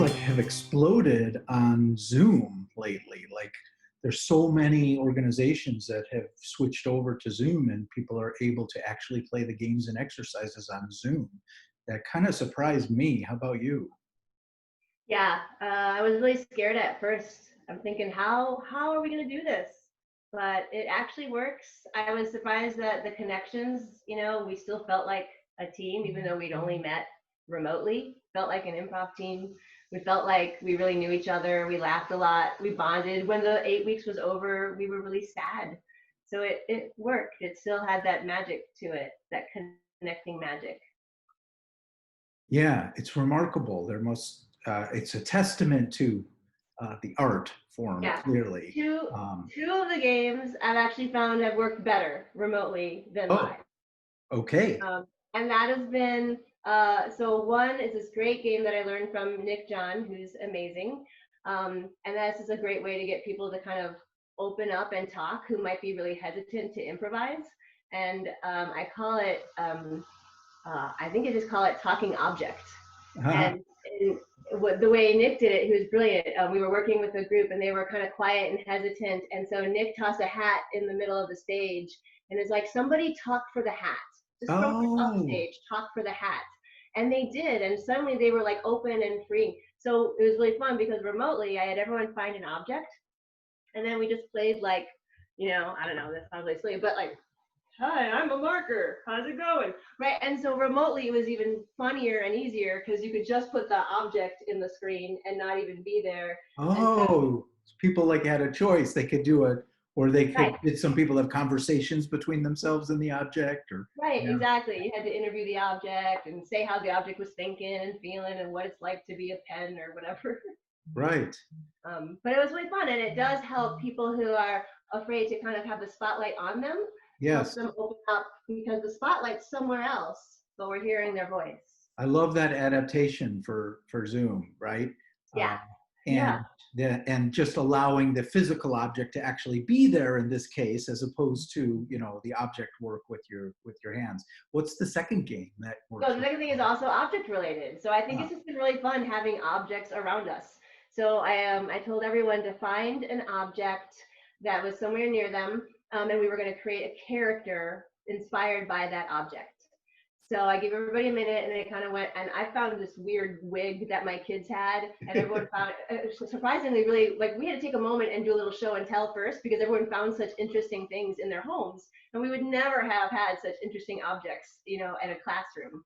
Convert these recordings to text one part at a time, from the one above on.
to have exploded on Zoom lately. Like there's so many organizations that have switched over to Zoom and people are able to actually play the games and exercises on Zoom. That kind of surprised me. How about you? Yeah, I was really scared at first. I'm thinking, how are we going to do this? But it actually works. I was surprised that the connections, we still felt like a team, even though we'd only met remotely. Felt like an improv team. We felt like we really knew each other. We laughed a lot. We bonded. When the 8 weeks was over, we were really sad. So it worked. It still had that magic to it, that connecting magic. Yeah, it's remarkable. It's a testament to the art form, Yeah. clearly. Two Um, two of the games I've actually found have worked better remotely than oh, live. okay. And that has been so one is this great game that I learned from Nick John, who's amazing. And that's just a great way to get people to kind of open up and talk who might be really hesitant to improvise. And I call it I think I just call it talking object. And, and the way Nick did it, he was brilliant. We were working with a group and they were kind of quiet and hesitant. And so Nick tossed a hat in the middle of the stage and it's like, somebody talk for the hat. Just from off Oh, stage, talk for the hat. And they did. And suddenly they were like open and free. So it was really fun because remotely I had everyone find an object. And then we just played like, I don't know, this sounds like silly, but like, hi, I'm a marker. How's it going? Right. And so remotely it was even funnier and easier because you could just put the object in the screen and not even be there. And so, oh, people had a choice. They could do it, or they right, could, did some people have conversations between themselves and the object, or, right, yeah, exactly. You had to interview the object and say how the object was thinking and feeling and what it's like to be a pen or whatever. right. But it was really fun and it does help people who are afraid to kind of have the spotlight on them, helps Yes. them open up because the spotlight's somewhere else, but we're hearing their voice. I love that adaptation for Zoom, right? Yeah. Um, Yeah. and and just allowing the physical object to actually be there in this case, as opposed to the object work with your hands. What's the second game that So works the with? second thing is also object related. So I think Ah, it's just been really fun having objects around us. So I told everyone to find an object that was somewhere near them, and we were going to create a character inspired by that object. So I gave everybody a minute, and they kind of went. And I found this weird wig that my kids had, and everyone found it surprisingly really like. We had to take a moment and do a little show and tell first because everyone found such interesting things in their homes, and we would never have had such interesting objects, at a classroom.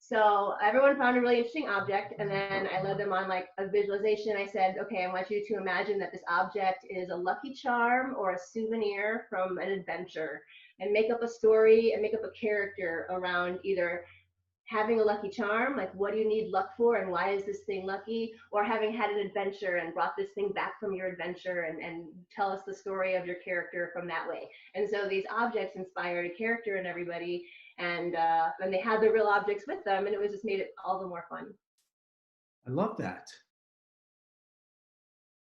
So everyone found a really interesting object, and then I led them on like a visualization. I said, okay, I want you to imagine that this object is a lucky charm or a souvenir from an adventure, and make up a story and make up a character around either having a lucky charm, like what do you need luck for and why is this thing lucky, or having had an adventure and brought this thing back from your adventure and tell us the story of your character from that way. And so these objects inspired a character in everybody, and they had the real objects with them, and it was just made it all the more fun. I love that.